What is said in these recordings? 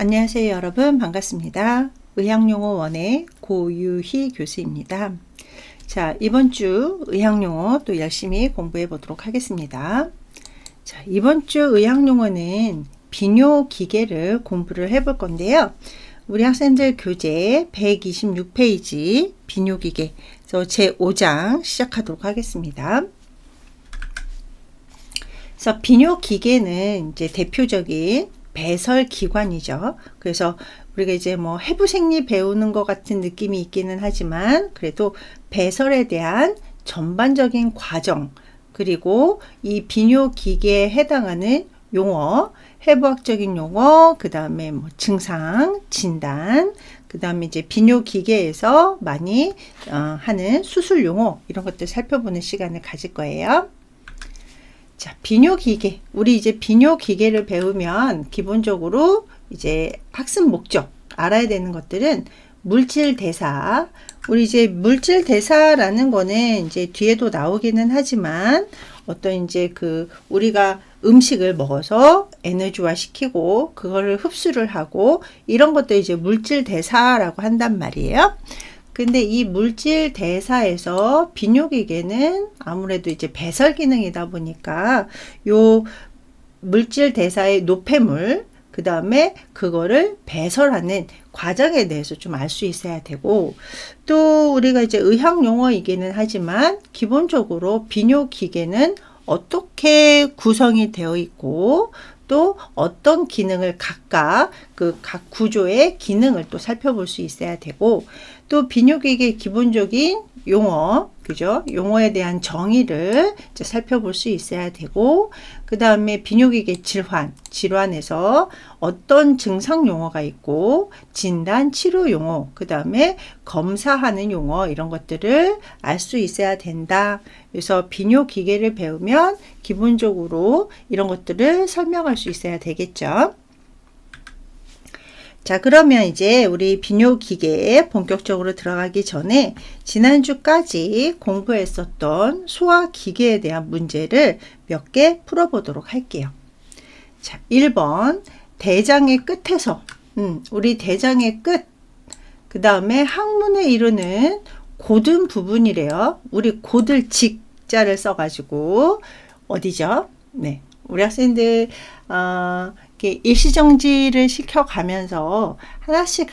안녕하세요 여러분, 반갑습니다. 의학용어원의 고유희 교수입니다. 자, 이번 주 의학용어 또 열심히 공부해 보도록 하겠습니다. 자, 이번 주 의학용어는 비뇨기계를 공부를 해 볼 건데요. 우리 학생들 교재 126페이지 비뇨기계, 그래서 제5장 시작하도록 하겠습니다. 그래서 비뇨기계는 이제 대표적인 배설기관이죠. 그래서 우리가 이제 뭐 해부생리 배우는 것 같은 느낌이 있기는 하지만 그래도 배설에 대한 전반적인 과정, 그리고 이 비뇨기계에 해당하는 용어, 해부학적인 용어, 그 다음에 뭐 증상, 진단, 그 다음에 이제 비뇨기계에서 많이 하는 수술 용어, 이런 것들 살펴보는 시간을 가질 거예요. 자, 비뇨기계. 우리 이제 비뇨기계를 배우면 기본적으로 이제 학습 목적, 알아야 되는 것들은 물질 대사. 우리 이제 물질 대사라는 거는 이제 뒤에도 나오기는 하지만 어떤 이제 우리가 음식을 먹어서 에너지화 시키고 그거를 흡수를 하고 이런 것도 이제 물질 대사라고 한단 말이에요. 근데 이 물질 대사에서 비뇨기계는 아무래도 이제 배설 기능이다 보니까 요 물질 대사의 노폐물, 그 다음에 그거를 배설하는 과정에 대해서 좀 알 수 있어야 되고, 또 우리가 이제 의학 용어이기는 하지만 기본적으로 비뇨기계는 어떻게 구성이 되어 있고 또 어떤 기능을 각각 각 구조의 기능을 또 살펴볼 수 있어야 되고, 또 비뇨기계 기본적인 용어, 그죠? 용어에 대한 정의를 이제 살펴볼 수 있어야 되고, 그 다음에 비뇨기계 질환에서 어떤 증상 용어가 있고, 진단, 치료 용어, 그 다음에 검사하는 용어, 이런 것들을 알 수 있어야 된다. 그래서 비뇨기계를 배우면 기본적으로 이런 것들을 설명할 수 있어야 되겠죠. 자, 그러면 이제 우리 비뇨기계에 본격적으로 들어가기 전에 지난주까지 공부했었던 소화기계에 대한 문제를 몇 개 풀어보도록 할게요. 자, 1번 대장의 끝에서 우리 대장의 끝, 그 다음에 항문에 이르는 고든 부분이래요. 우리 고들 직자를 써가지고 어디죠? 네, 우리 학생들 일시정지를 시켜가면서 하나씩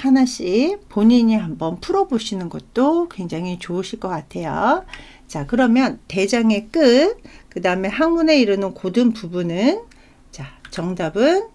본인이 한번 풀어보시는 것도 굉장히 좋으실 것 같아요. 자, 그러면 대장의 끝, 그 다음에 항문에 이르는 고든 부분은, 자, 정답은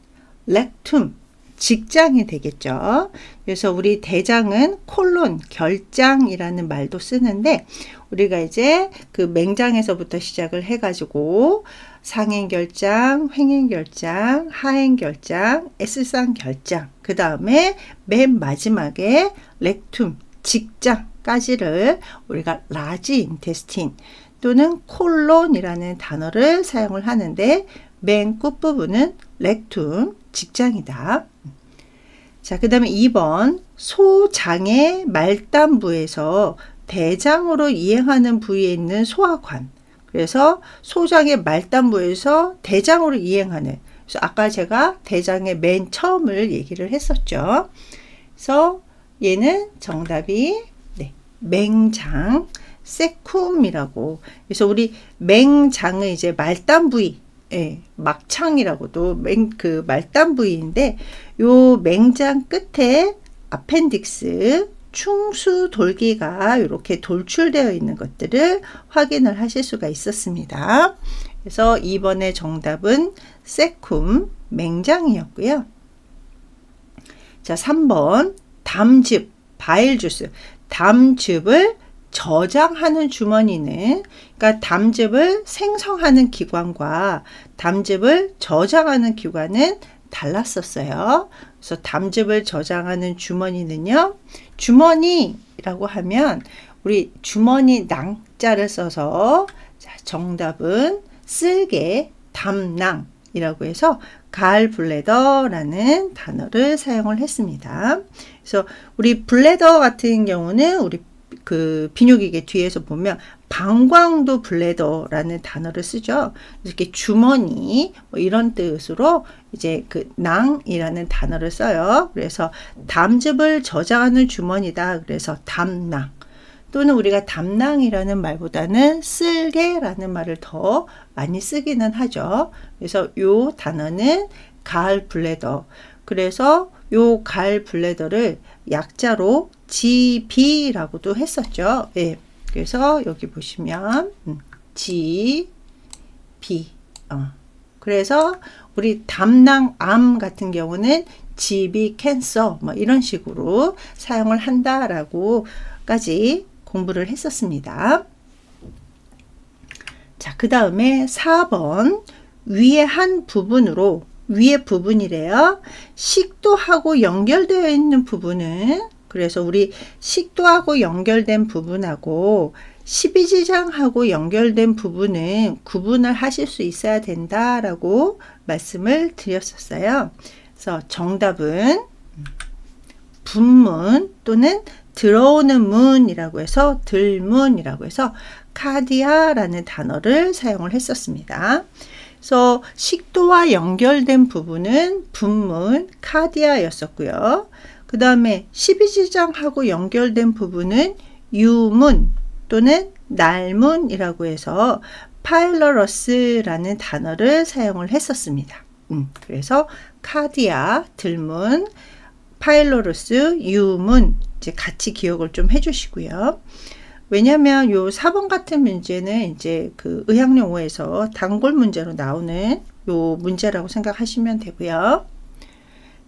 렉툼, 직장이 되겠죠. 그래서 우리 대장은 콜론, 결장이라는 말도 쓰는데, 우리가 이제 맹장에서부터 시작을 해가지고 상행결장, 횡행결장, 하행결장, S상결장, 그 다음에 맨 마지막에 렉툼, 직장까지를 우리가 라지 인테스틴 또는 콜론이라는 단어를 사용을 하는데, 맨 끝부분은 렉툼, 직장이다. 자, 그 다음에 2번 소장의 말단부에서 대장으로 이행하는 부위에 있는 소화관, 그래서 소장의 말단부에서 대장으로 이행하는, 그래서 아까 제가 대장의 맨 처음을 얘기를 했었죠. 그래서 얘는 정답이 맹장, 세쿰이라고. 그래서 우리 맹장은 이제 말단 부위, 막창이라고도 말단 부위인데, 요 맹장 끝에 아펜딕스, 충수돌기가 이렇게 돌출되어 있는 것들을 확인을 하실 수가 있었습니다. 그래서 2번의 정답은 세쿰, 맹장이었고요. 자, 3번 담즙, 바일주스. 담즙을 저장하는 주머니는, 그러니까 담즙을 생성하는 기관과 담즙을 저장하는 기관은 달랐었어요. 그래서 담즙을 저장하는 주머니는요, 주머니라고 하면 우리 주머니 낭자를 써서, 자, 정답은 쓸개, 담낭이라고 해서 갈블레더라는 단어를 사용을 했습니다. 그래서 우리 블레더 같은 경우는 우리 그 비뇨기계 뒤에서 보면 방광도 블레더라는 단어를 쓰죠. 이렇게 주머니 뭐 이런 뜻으로 이제 그 낭이라는 단어를 써요. 그래서 담즙을 저장하는 주머니다. 그래서 담낭. 또는 우리가 담낭이라는 말보다는 쓸개라는 말을 더 많이 쓰기는 하죠. 그래서 요 단어는 갈 블레더. 그래서 요 갈 블레더를 약자로 GB라고도 했었죠. 예. 그래서 여기 보시면 GB. 그래서 우리 담낭암 같은 경우는 GB 캔서 뭐 이런 식으로 사용을 한다라고까지 공부를 했었습니다. 자, 그 다음에 4번 위의 한 부분으로 위의 부분이래요. 식도하고 연결되어 있는 부분은 그래서 우리 식도하고 연결된 부분하고 십이지장하고 연결된 부분은 구분을 하실 수 있어야 된다라고 말씀을 드렸었어요. 그래서 정답은 분문 또는 들어오는 문이라고 해서 들문이라고 해서 카디아라는 단어를 사용을 했었습니다. 그래서 식도와 연결된 부분은 분문 카디아였었고요. 그 다음에 십이지장하고 연결된 부분은 유문 또는 날문이라고 해서 파일러러스라는 단어를 사용을 했었습니다. 그래서 카디아, 들문, 파일러러스, 유문 이제 같이 기억을 좀 해주시고요. 왜냐하면 요 4번 같은 문제는 이제 그 의학용어에서 단골 문제로 나오는 요 문제라고 생각하시면 되고요.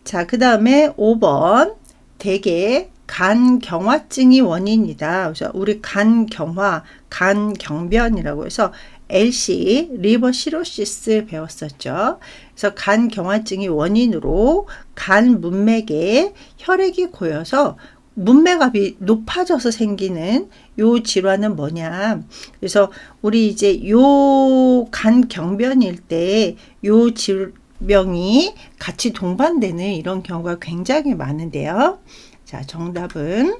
자, 그 다음에 5번 대개 간경화증이 원인이다. 그래서 우리 간경화, 간경변이라고 해서 LC, 리버 시로시스 배웠었죠. 그래서 간경화증이 원인으로 간 문맥에 혈액이 고여서 문맥압이 높아져서 생기는 요 질환은 뭐냐. 그래서 우리 이제 요 간경변일 때 요 질병이 같이 동반되는 이런 경우가 굉장히 많은데요. 자, 정답은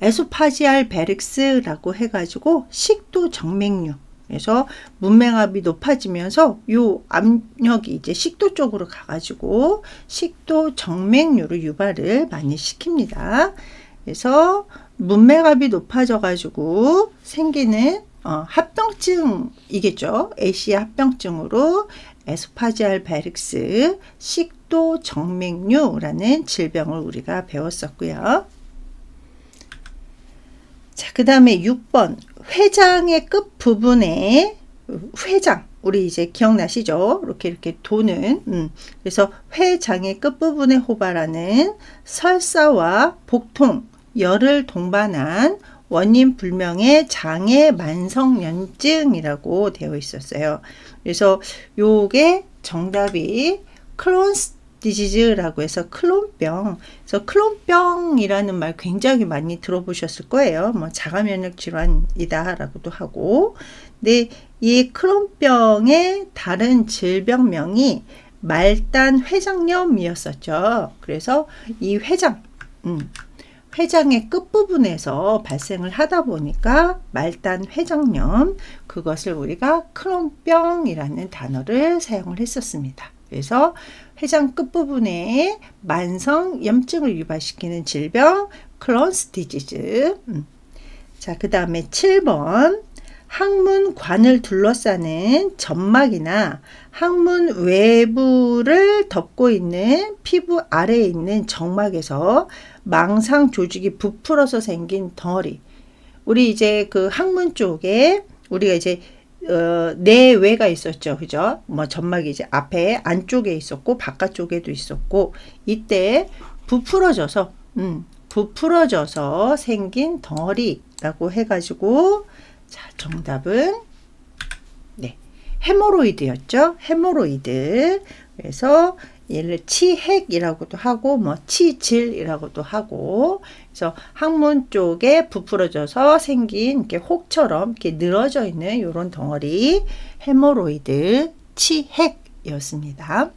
에소파지알 베릭스라고 해가지고 식도 정맥류. 그래서 문맥압이 높아지면서 요 압력이 이제 식도 쪽으로 가가지고 식도 정맥류로 유발을 많이 시킵니다. 그래서 문맥압이 높아져가지고 생기는 합병증이겠죠. AC 합병증으로 에소파지알 베릭스 식도 정맥류라는 질병을 우리가 배웠었고요. 자, 그 다음에 6번 회장의 끝 부분에 회장 우리 이제 기억나시죠? 이렇게 도는 그래서 회장의 끝 부분에 호발하는 설사와 복통, 열을 동반한 원인 불명의 장애 만성연증이라고 되어 있었어요. 그래서 요게 정답이 크론스 디지즈라고 해서 클론병. 그래서 클론병이라는 말 굉장히 많이 들어보셨을 거예요. 뭐 자가면역 질환이다라고도 하고. 근데 이 클론병의 다른 질병명이 말단 회장염이었었죠. 그래서 이 회장의 끝부분에서 발생을 하다 보니까 말단 회장염, 그것을 우리가 클론병이라는 단어를 사용을 했었습니다. 그래서 회장 끝부분에 만성 염증을 유발시키는 질병 크론스 디지즈. 자, 그 다음에 7번 항문관을 둘러싸는 점막이나 항문 외부를 덮고 있는 피부 아래에 있는 정막에서 망상 조직이 부풀어서 생긴 덩어리. 우리 이제 그 항문 쪽에 우리가 이제 내외가 있었죠. 그죠? 뭐 점막이 이제 앞에 안쪽에 있었고 바깥쪽에도 있었고 이때 부풀어져서 생긴 덩어리라고 해가지고 자, 정답은 네, 헤모로이드였죠. 헤모로이드. 그래서 얘를 치핵이라고도 하고 뭐 치질이라고도 하고 그래서 항문 쪽에 부풀어져서 생긴 이렇게 혹처럼 이렇게 늘어져 있는 이런 덩어리 헤모로이드 치핵이었습니다.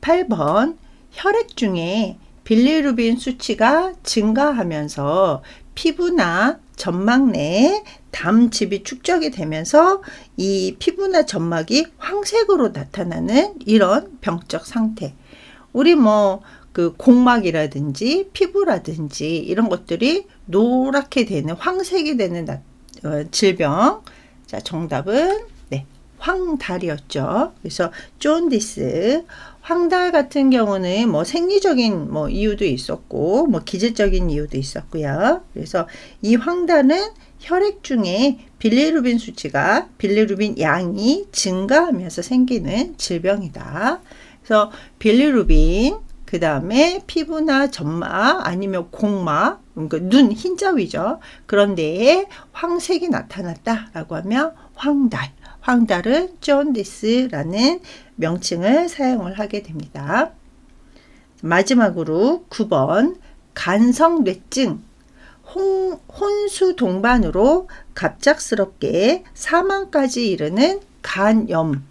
8번 혈액 중에 빌리루빈 수치가 증가하면서 피부나 점막 내에 담즙이 축적이 되면서 이 피부나 점막이 황색으로 나타나는 이런 병적 상태. 우리 그 공막이라든지 피부라든지 이런 것들이 노랗게 되는 황색이 되는 질병. 자, 정답은 네, 황달이었죠. 그래서 존디스, 황달 같은 경우는 생리적인 이유도 있었고 기질적인 이유도 있었고요. 그래서 이 황달은 혈액 중에 빌리루빈 수치가 빌리루빈 양이 증가하면서 생기는 질병이다. 그래서 빌리루빈, 그 다음에 피부나 점막 아니면 공막, 그러니까 눈 흰자위죠. 그런 데에 황색이 나타났다라고 하면 황달. 황달은 존디스라는 명칭을 사용을 하게 됩니다. 마지막으로 9번 간성뇌증. 혼수 동반으로 갑작스럽게 사망까지 이르는 간염.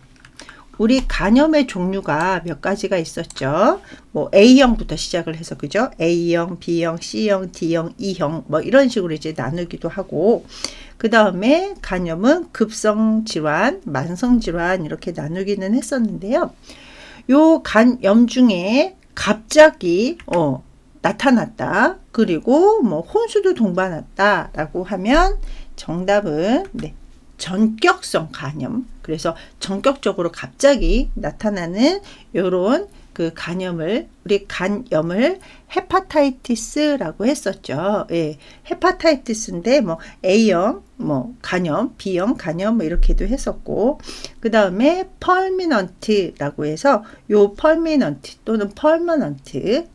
우리 간염의 종류가 몇 가지가 있었죠. A형부터 시작을 해서 그죠? A형, B형, C형, D형, E형 이런 식으로 이제 나누기도 하고, 그 다음에 간염은 급성 질환, 만성 질환 이렇게 나누기는 했었는데요. 요 간염 중에 갑자기 나타났다. 그리고 혼수도 동반했다라고 하면 정답은 네, 전격성 간염. 그래서 전격적으로 갑자기 나타나는 요런 그 간염을, 우리 간염을 헤파타이티스라고 했었죠. 예, 헤파타이티스인데 A형 간염, B형 간염 이렇게도 했었고, 그 다음에 펄미넌트라고 해서 요 펄미넌트 또는 펄머넌트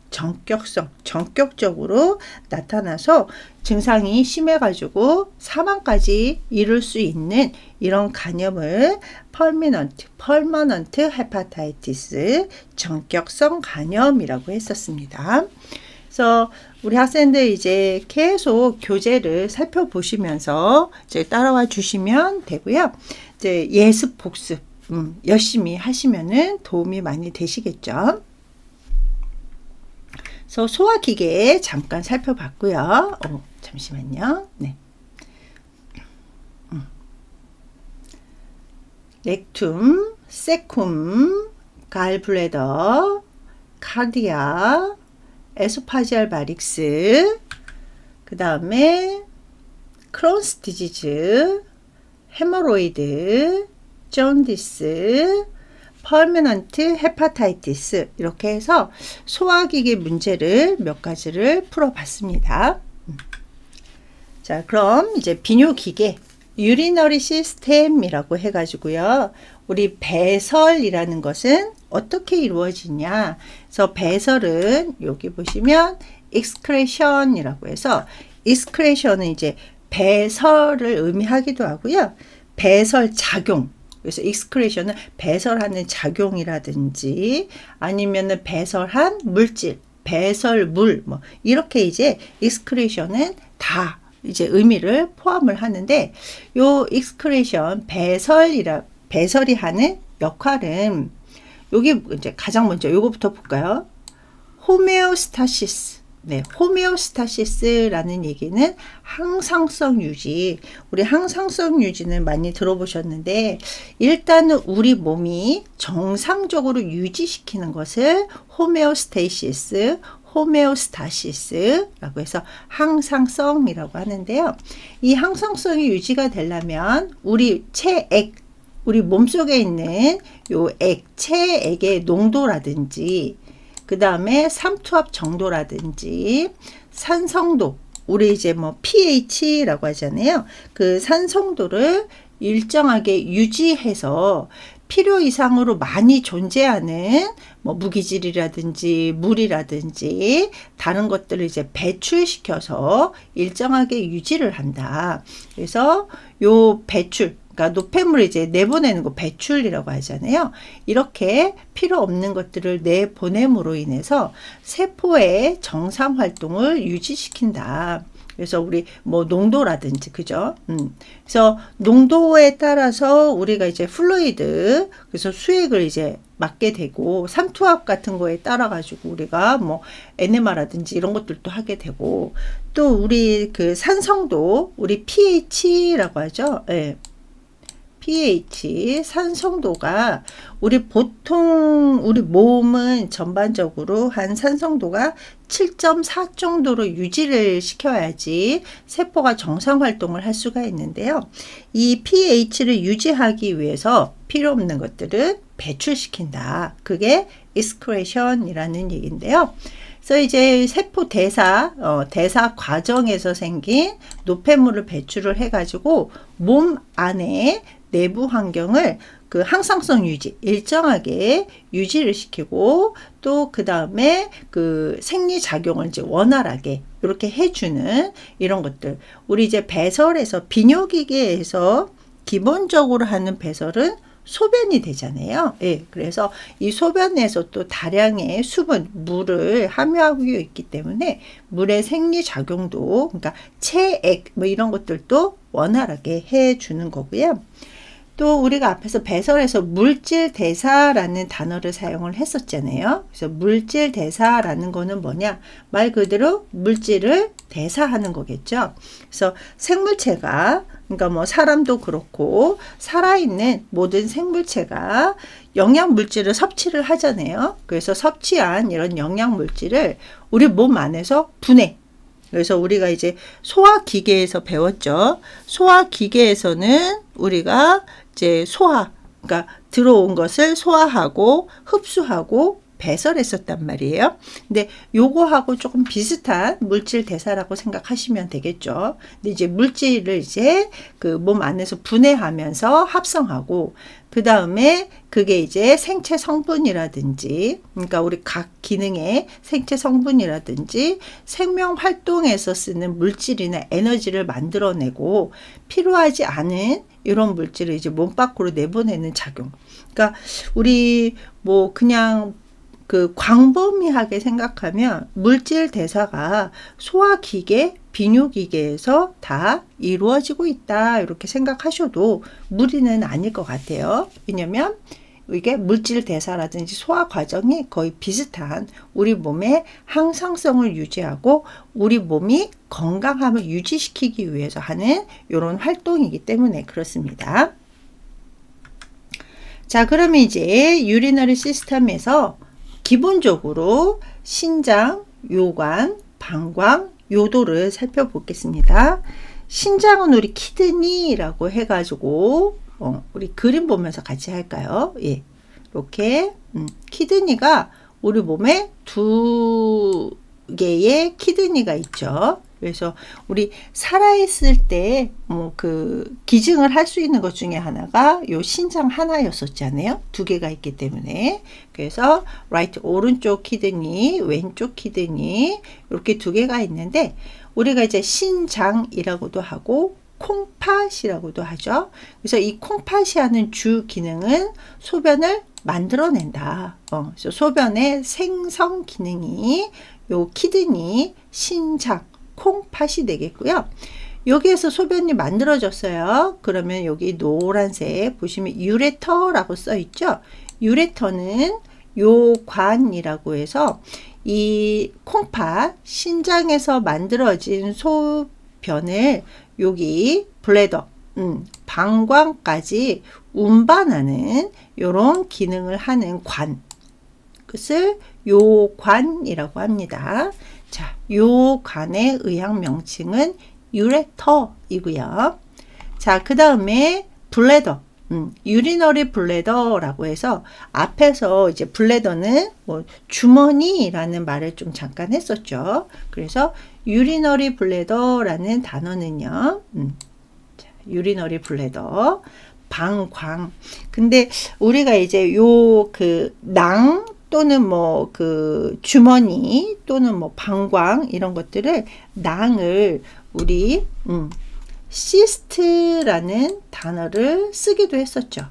전격적으로 나타나서 증상이 심해가지고 사망까지 이룰 수 있는 이런 간염을 펄머넌트 헤파타이티스 전격성 간염이라고 했었습니다. 그래서 우리 학생들 이제 계속 교재를 살펴보시면서 이제 따라와 주시면 되고요. 이제 예습 복습 열심히 하시면은 도움이 많이 되시겠죠. 그래서 소화기계 잠깐 살펴봤고요. 잠시만요. 네. 렉툼, 세쿰, 갈블레더, 카디아, 에소파지알 바릭스, 그 다음에 크론스 디지즈, 헤모로이드, 존디스, 퍼머넌트 헤파타이티스, 이렇게 해서 소화기계 문제를 몇 가지를 풀어봤습니다. 자, 그럼 이제 비뇨기계, 유리너리 시스템이라고 해가지고요. 우리 배설이라는 것은 어떻게 이루어지냐. 그래서 배설은 여기 보시면 excretion이라고 해서, excretion은 이제 배설을 의미하기도 하고요. 배설 작용. 그래서 excretion은 배설하는 작용이라든지 아니면은 배설한 물질, 배설물 이렇게 이제 excretion은 다 이제 의미를 포함을 하는데, 요 excretion 배설이 하는 역할은 여기 이제 가장 먼저 요거부터 볼까요? 호메오스타시스. 네, 호메오스타시스라는 얘기는 항상성 유지. 우리 항상성 유지는 많이 들어보셨는데, 일단은 우리 몸이 정상적으로 유지시키는 것을 호메오스타시스라고 해서 항상성이라고 하는데요. 이 항상성이 유지가 되려면 우리 체액, 우리 몸속에 있는 요 체액의 농도라든지, 그 다음에 삼투압 정도라든지, 산성도, 우리 이제 pH라고 하잖아요. 그 산성도를 일정하게 유지해서 필요 이상으로 많이 존재하는 무기질이라든지 물이라든지 다른 것들을 이제 배출시켜서 일정하게 유지를 한다. 그래서 요 배출, 그러니까 노폐물을 이제 내보내는 거 배출이라고 하잖아요. 이렇게 필요 없는 것들을 내보냄으로 인해서 세포의 정상 활동을 유지시킨다. 그래서 우리 뭐 농도라든지 그죠? 그래서 농도에 따라서 우리가 이제 플루이드 그래서 수액을 이제 맞게 되고 삼투압 같은 거에 따라 가지고 우리가 뭐 에네마라든지 이런 것들도 하게 되고 또 우리 그 산성도 우리 pH라고 하죠. 예. pH 산성도가 우리 보통 우리 몸은 전반적으로 한 산성도가 7.4 정도로 유지를 시켜야지 세포가 정상 활동을 할 수가 있는데요. 이 pH를 유지하기 위해서 필요 없는 것들은 배출시킨다. 그게 excretion이라는 얘기인데요. 그래서 이제 세포 대사 과정에서 생긴 노폐물을 배출을 해가지고 몸 안에 내부 환경을 그 항상성 유지, 일정하게 유지를 시키고 또 그 다음에 그 생리작용을 이제 원활하게 이렇게 해주는 이런 것들. 우리 이제 배설에서 비뇨기계에서 기본적으로 하는 배설은 소변이 되잖아요. 예, 그래서 이 소변에서 또 다량의 수분, 물을 함유하고 있기 때문에 물의 생리작용도, 그러니까 체액 뭐 이런 것들도 원활하게 해주는 거고요. 또 우리가 앞에서 배설에서 물질 대사라는 단어를 사용을 했었잖아요. 그래서 물질 대사라는 거는 뭐냐? 말 그대로 물질을 대사하는 거겠죠. 그래서 생물체가 그러니까 뭐 사람도 그렇고 살아있는 모든 생물체가 영양 물질을 섭취를 하잖아요. 그래서 섭취한 이런 영양 물질을 우리 몸 안에서 분해. 그래서 우리가 이제 소화기계에서 배웠죠. 소화기계에서는 우리가 이제 그러니까 들어온 것을 소화하고 흡수하고 배설했었단 말이에요. 근데 요거하고 조금 비슷한 물질 대사라고 생각하시면 되겠죠. 근데 이제 물질을 이제 그 몸 안에서 분해하면서 합성하고 그 다음에 그게 이제 생체 성분이라든지 그러니까 우리 각 기능의 생체 성분이라든지 생명 활동에서 쓰는 물질이나 에너지를 만들어내고 필요하지 않은 이런 물질을 이제 몸 밖으로 내보내는 작용. 그러니까 우리 뭐 그냥 그 광범위하게 생각하면 물질 대사가 소화기계, 비뇨기계에서 다 이루어지고 있다 이렇게 생각하셔도 무리는 아닐 것 같아요. 왜냐면 이게 물질 대사라든지 소화 과정이 거의 비슷한 우리 몸의 항상성을 유지하고 우리 몸이 건강함을 유지시키기 위해서 하는 이런 활동이기 때문에 그렇습니다. 자, 그러면 이제 유리너리 시스템에서 기본적으로 신장, 요관, 방광, 요도를 살펴보겠습니다. 신장은 우리 키드니라고 해가지고 우리 그림 보면서 같이 할까요? 예, 이렇게 키드니가 우리 몸에 두 개의 키드니가 있죠. 그래서 우리 살아있을 때 그 기증을 할 수 있는 것 중에 하나가 요 신장 하나였었잖아요. 두 개가 있기 때문에. 그래서 오른쪽 키드니, 왼쪽 키드니 이렇게 두 개가 있는데 우리가 이제 신장이라고도 하고 콩팥이라고도 하죠. 그래서 이 콩팥이 하는 주 기능은 소변을 만들어낸다. 그래서 소변의 생성 기능이 요 키드니, 신장, 콩팥이 되겠고요. 여기에서 소변이 만들어졌어요. 그러면 여기 노란색 보시면 유레터라고 써 있죠. 유레터는 요관이라고 해서 이 콩팥, 신장에서 만들어진 소변을 여기 블래더, 방광까지 운반하는 이런 기능을 하는 관, 그것을 요관이라고 합니다. 자, 요관의 의학 명칭은 유레터이고요. 자, 그 다음에 블래더, 유리너리 블래더라고 해서 앞에서 이제 블래더는 뭐 주머니라는 말을 좀 잠깐 했었죠. 그래서 유리너리 블래더라는 단어는요. 자, 유리너리 블래더, 방광. 근데 우리가 이제 요 그 낭 또는 뭐 그 주머니 또는 뭐 방광 이런 것들을 낭을 우리 시스트라는 단어를 쓰기도 했었죠.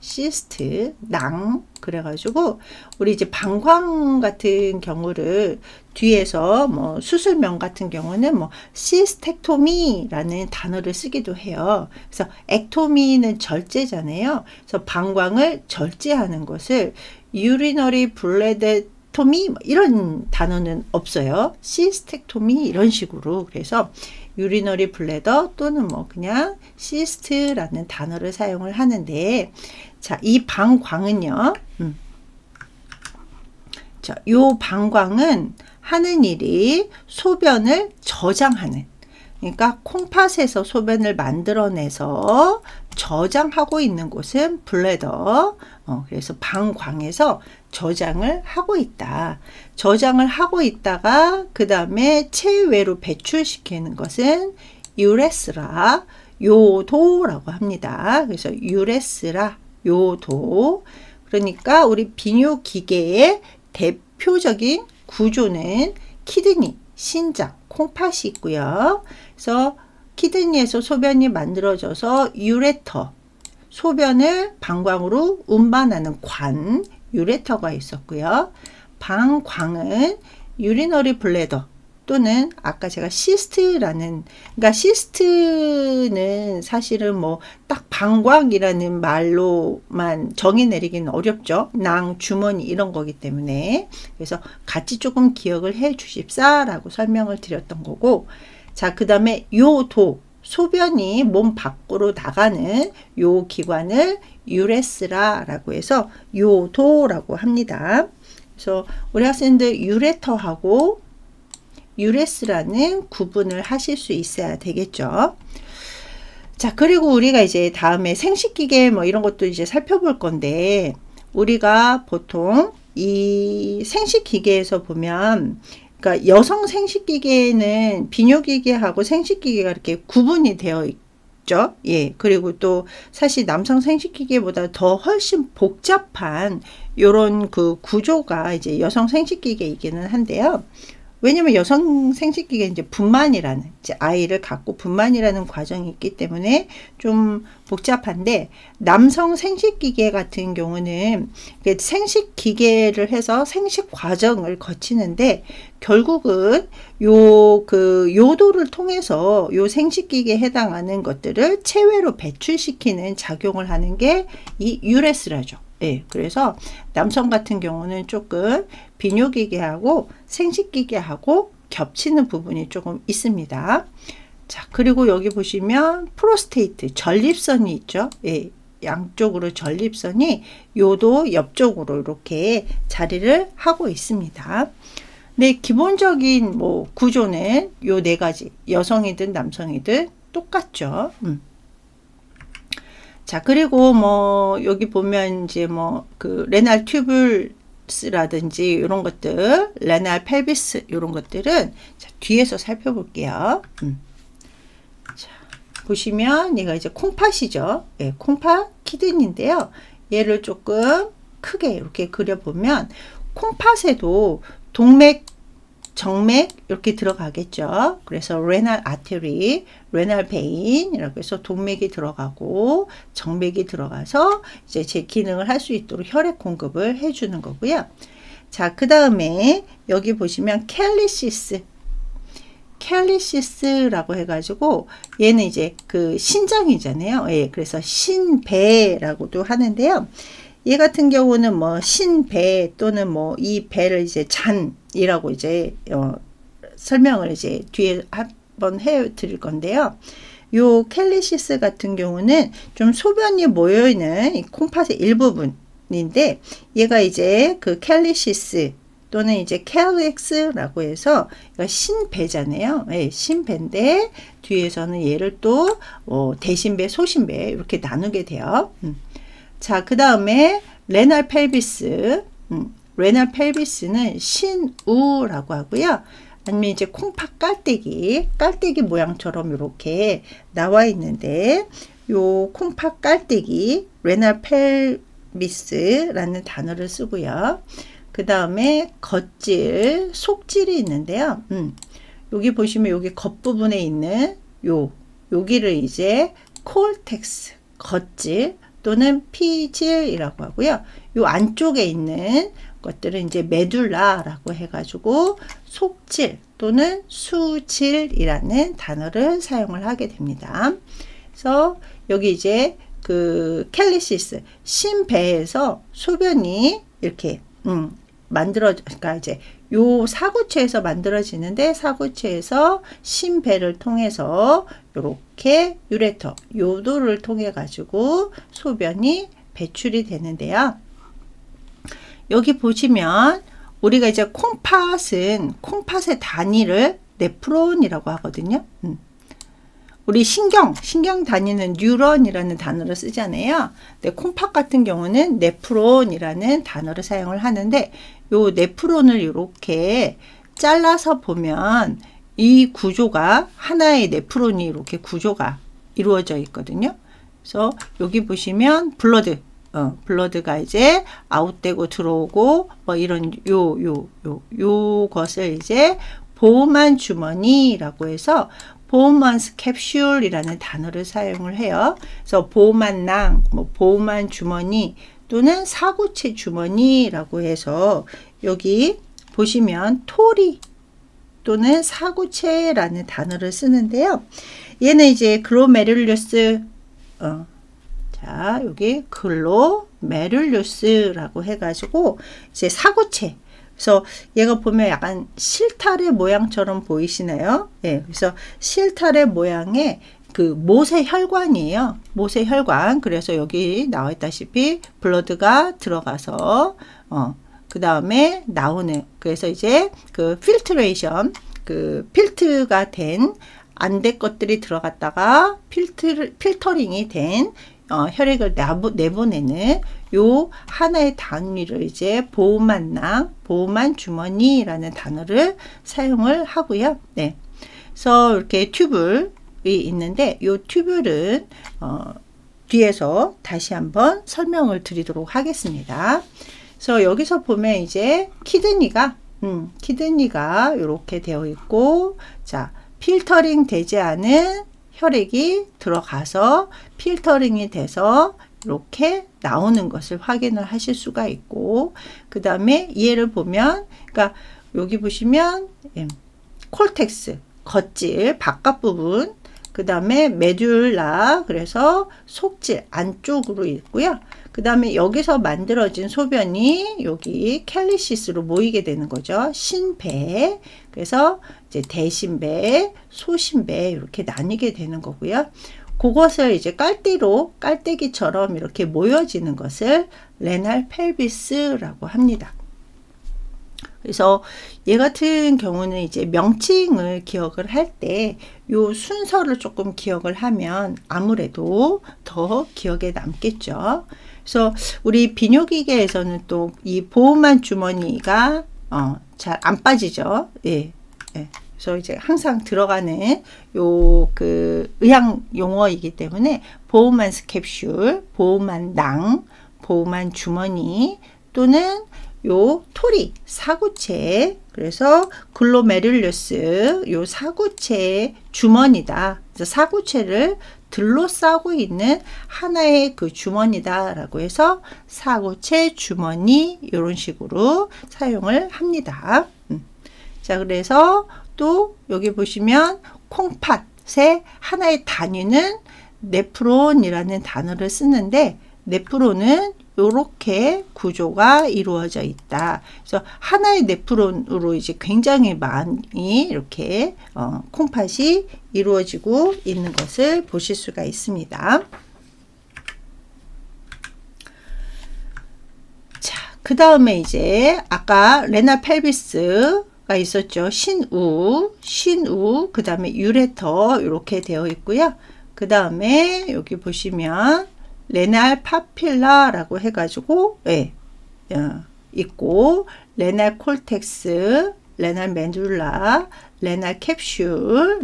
시스트, 낭. 그래가지고 우리 이제 방광 같은 경우를 뒤에서 뭐 수술명 같은 경우는 뭐 시스텍토미라는 단어를 쓰기도 해요. 그래서 액토미는 절제잖아요. 그래서 방광을 절제하는 것을 유리너리 블레데토미 이런 단어는 없어요. 시스텍토미 이런 식으로. 그래서 유리너리 블레더 또는 뭐 그냥 시스트라는 단어를 사용을 하는데, 자, 이 방광은요. 자, 요 방광은 하는 일이 소변을 저장하는, 그러니까 콩팥에서 소변을 만들어내서 저장하고 있는 곳은 블레더. 그래서 방광에서 저장을 하고 있다. 저장을 하고 있다가 그 다음에 체외로 배출시키는 것은 유레스라, 요도라고 합니다. 그래서 유레스라, 요도. 그러니까 우리 비뇨기계의 대표적인 구조는 키드니, 신장, 콩팥이 있고요. 그래서 키드니에서 소변이 만들어져서 유레터, 소변을 방광으로 운반하는 관, 유레터가 있었고요. 방광은 유리너리 블레더 또는 아까 제가 시스트라는, 그러니까 시스트는 사실은 뭐 딱 방광이라는 말로만 정의 내리기는 어렵죠. 낭, 주머니 이런 거기 때문에. 그래서 같이 조금 기억을 해 주십사라고 설명을 드렸던 거고, 자, 그 다음에 요도, 소변이 몸 밖으로 나가는 요 기관을 유레스라라고 해서 요도라고 합니다. 그래서 우리 학생들 유레터하고 유레스라는 구분을 하실 수 있어야 되겠죠. 자, 그리고 우리가 이제 다음에 생식기계 뭐 이런 것도 이제 살펴볼 건데, 우리가 보통 이 생식기계에서 보면, 그러니까 여성 생식기계에는 비뇨기계하고 생식기계가 이렇게 구분이 되어 있죠. 예. 그리고 또 사실 남성 생식기계보다 더 훨씬 복잡한 요런 그 구조가 이제 여성 생식기계이기는 한데요. 왜냐면 여성 생식기계 이제 분만이라는, 이제 아이를 갖고 분만이라는 과정이 있기 때문에 좀 복잡한데, 남성 생식기계 같은 경우는 생식기계를 해서 생식 과정을 거치는데, 결국은 요도를 통해서 요 생식기계에 해당하는 것들을 체외로 배출시키는 작용을 하는 게 이 유레스라죠. 예, 그래서 남성 같은 경우는 조금 비뇨기계하고 생식기계하고 겹치는 부분이 조금 있습니다. 자, 그리고 여기 보시면 프로스테이트, 전립선이 있죠. 예, 양쪽으로 전립선이 요도 옆쪽으로 이렇게 자리를 하고 있습니다. 네, 기본적인 뭐 구조는 요 네 가지, 여성이든 남성이든 똑같죠. 자, 그리고 뭐 여기 보면 이제 뭐 그 레날 튜뷸스라든지 이런 것들, 레날 펠비스 이런 것들은 자, 뒤에서 살펴볼게요. 자, 보시면 얘가 이제 콩팥이죠. 예, 콩팥 키드니인데요. 얘를 조금 크게 이렇게 그려보면 콩팥에도 동맥, 정맥 이렇게 들어가겠죠. 그래서 레날 아테리, 레날 베인이라고 해서 동맥이 들어가고 정맥이 들어가서 이제 제 기능을 할 수 있도록 혈액 공급을 해주는 거고요. 자, 그 다음에 여기 보시면 캘리시스라고 해가지고 얘는 이제 그 신장이잖아요. 예, 그래서 신배라고도 하는데요. 얘 같은 경우는 뭐 신배 또는 뭐 이 배를 이제 잔이라고 이제 설명을 이제 뒤에 한번 해 드릴 건데요. 요 캘리시스 같은 경우는 좀 소변이 모여 있는 이 콩팥의 일부분인데, 얘가 이제 그 캘리시스 또는 이제 캘릭스라고 해서 신배잖아요. 네, 신배인데 뒤에서는 얘를 또 대신배, 소신배 이렇게 나누게 돼요. 자, 그 다음에 레날 펠비스. 레날 펠비스는 신우라고 하고요. 아니면 이제 콩팥 깔때기 모양처럼 이렇게 나와 있는데, 요 콩팥 깔때기, 레날 펠비스라는 단어를 쓰고요. 그 다음에 겉질, 속질이 있는데요. 여기 보시면 여기 겉부분에 있는 여기를 이제 콜텍스, 겉질, 또는 피질이라고 하고요. 요 안쪽에 있는 것들은 이제 메둘라라고 해가지고 속질 또는 수질이라는 단어를 사용을 하게 됩니다. 그래서 여기 이제 그 캘리시스 심배에서 소변이 이렇게 그러니까 이제 요 사구체에서 만들어지는데, 사구체에서 심배를 통해서 요렇게 유레터 요도를 통해 가지고 소변이 배출이 되는데요. 여기 보시면 우리가 이제 콩팥의 단위를 네프론이라고 하거든요. 우리 신경 단위는 뉴런이라는 단어를 쓰잖아요. 근데 콩팥 같은 경우는 네프론이라는 단어를 사용을 하는데, 요 네프론을 이렇게 잘라서 보면 이 구조가 하나의 네프론이 이렇게 구조가 이루어져 있거든요. 그래서 여기 보시면 블러드가 이제 아웃되고 들어오고 뭐 이런 요것을 이제 보호만 주머니라고 해서 보호만스 캡슐이라는 단어를 사용을 해요. 그래서 보호만 낭, 보호만 주머니 또는 사구체 주머니라고 해서 여기 보시면 토리 또는 사구체라는 단어를 쓰는데요. 얘는 이제 글로메룰루스 자, 여기 글로메룰루스라고 해가지고 이제 사구체. 그래서 얘가 보면 약간 실타래 모양처럼 보이시나요? 네, 그래서 실타래 모양의 그 모세혈관이에요. 모세혈관. 그래서 여기 나와 있다시피 블러드가 들어가서 그 다음에 나오는, 그래서 이제 그 필트레이션, 그 필트가 된 안 된 것들이 들어갔다가 필터링이 된 혈액을 내보내는 요 하나의 단위를 이제 보호만 주머니라는 단어를 사용을 하고요. 네. 그래서 이렇게 튜블이 있는데, 요 튜블은 뒤에서 다시 한번 설명을 드리도록 하겠습니다. 그래서 여기서 보면 이제 키드니가 이렇게 되어 있고, 자, 필터링 되지 않은 혈액이 들어가서 필터링이 돼서 이렇게 나오는 것을 확인을 하실 수가 있고, 그 다음에 얘를 보면, 그러니까 여기 보시면 콜텍스, 겉질, 바깥 부분, 그 다음에 메듈라, 그래서 속질 안쪽으로 있고요. 그 다음에 여기서 만들어진 소변이 여기 캘리시스로 모이게 되는 거죠. 신배, 그래서 이제 대신배, 소신배 이렇게 나뉘게 되는 거고요. 그것을 이제 깔때기처럼 이렇게 모여지는 것을 레날 펠비스라고 합니다. 그래서 얘 같은 경우는 이제 명칭을 기억을 할 때 요 순서를 조금 기억을 하면 아무래도 더 기억에 남겠죠. 그래서 우리 비뇨기계에서는 또 이 보호만 주머니가 잘 안 빠지죠. 예. 그래서 이제 항상 들어가는 요 그 의학 용어이기 때문에 보호만 스캡슐, 보호만 낭, 보호만 주머니 또는 요 토리 사구체, 그래서 글로메룰루스 요 사구체의 주머니다. 그래서 사구체를 둘러싸고 있는 하나의 그 주머니다라고 해서 사구체 주머니 이런 식으로 사용을 합니다. 자, 그래서 또 여기 보시면 콩팥의 하나의 단위는 네프론이라는 단어를 쓰는데, 네프론은 이렇게 구조가 이루어져 있다. 그래서 하나의 네프론으로 이제 굉장히 많이 이렇게 콩팥이 이루어지고 있는 것을 보실 수가 있습니다. 자, 그 다음에 이제 아까 레날 펠비스가 있었죠. 신우, 그 다음에 유레터 이렇게 되어 있고요. 그 다음에 여기 보시면 레날 파필라라고 해가지고 있고, 레날 콜텍스, 레날 메듈라, 레날 캡슐,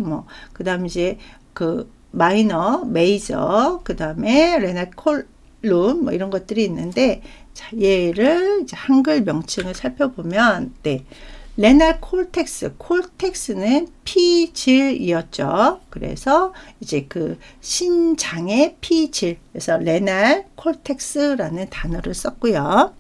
그 다음에 이제 그 마이너, 메이저, 그 다음에 레날 콜룸 이런 것들이 있는데, 자, 얘를 이제 한글 명칭을 살펴보면 레날 콜텍스, 콜텍스는 피질이었죠. 그래서 이제 그 신장의 피질, 그래서 레날 콜텍스라는 단어를 썼고요.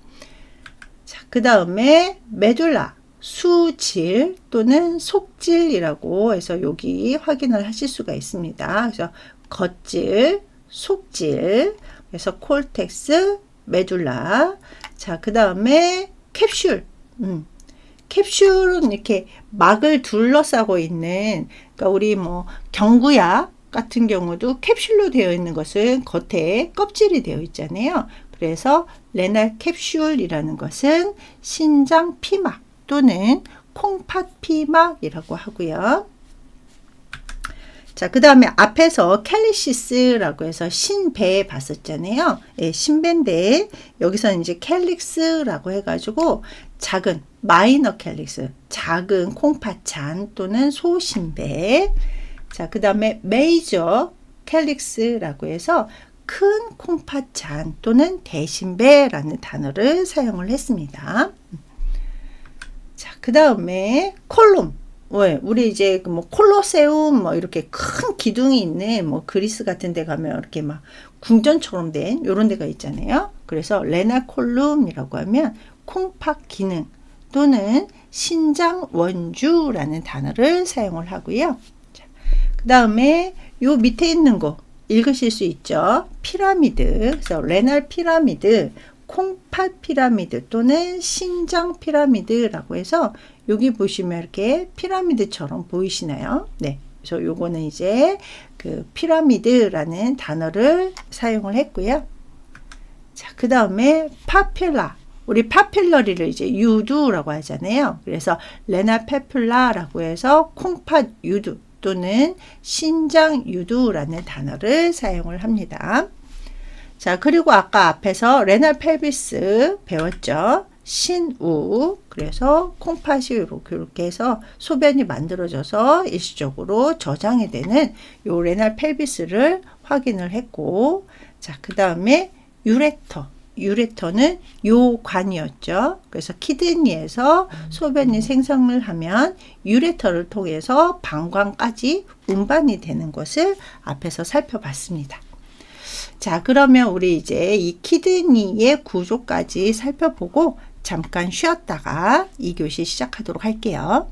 자, 그 다음에 메둘라, 수질 또는 속질이라고 해서 여기 확인을 하실 수가 있습니다. 그래서 겉질, 속질, 그래서 콜텍스, 메둘라. 자, 그 다음에 캡슐. 캡슐은 이렇게 막을 둘러싸고 있는, 그러니까 우리 뭐 경구약 같은 경우도 캡슐로 되어 있는 것은 겉에 껍질이 되어 있잖아요. 그래서 레날 캡슐이라는 것은 신장 피막 또는 콩팥 피막이라고 하고요. 자, 그 다음에 앞에서 캘리시스라고 해서 신배 봤었잖아요. 예, 신배인데 여기서는 이제 캘릭스라고 해가지고 작은 마이너 캘릭스, 작은 콩팥잔 또는 소신배. 자, 그 다음에 메이저 캘릭스라고 해서 큰 콩팥잔 또는 대신배라는 단어를 사용을 했습니다. 자, 그 다음에 콜롬. 왜 우리 이제 뭐 콜로세움 뭐 이렇게 큰 기둥이 있는 뭐 그리스 같은 데 가면 이렇게 막 궁전처럼 된 요런 데가 있잖아요. 그래서 레나콜룸이라고 하면 콩팥 기능 또는 신장 원주라는 단어를 사용을 하고요. 그 다음에 요 밑에 있는 거 읽으실 수 있죠. 피라미드. 그래서 레날 피라미드, 콩팥 피라미드 또는 신장 피라미드라고 해서 여기 보시면 이렇게 피라미드처럼 보이시나요? 네. 그래서 요거는 이제 그 피라미드라는 단어를 사용을 했고요. 자, 그 다음에 파퓰라. 우리 파퓰러리를 이제 유두라고 하잖아요. 그래서 레나 파퓰라라고 해서 콩팥 유두 또는 신장 유두라는 단어를 사용을 합니다. 자, 그리고 아까 앞에서 레날 펠비스 배웠죠. 신우. 그래서 콩팥이 이렇게 해서 소변이 만들어져서 일시적으로 저장이 되는 요 레날 펠비스를 확인을 했고, 자, 그 다음에 유레터. 유레터는 요관이었죠. 그래서 키드니에서 소변이 생성을 하면 유레터를 통해서 방광까지 운반이 되는 것을 앞에서 살펴봤습니다. 자, 그러면 우리 이제 이 키드니의 구조까지 살펴보고 잠깐 쉬었다가 2교시 시작하도록 할게요.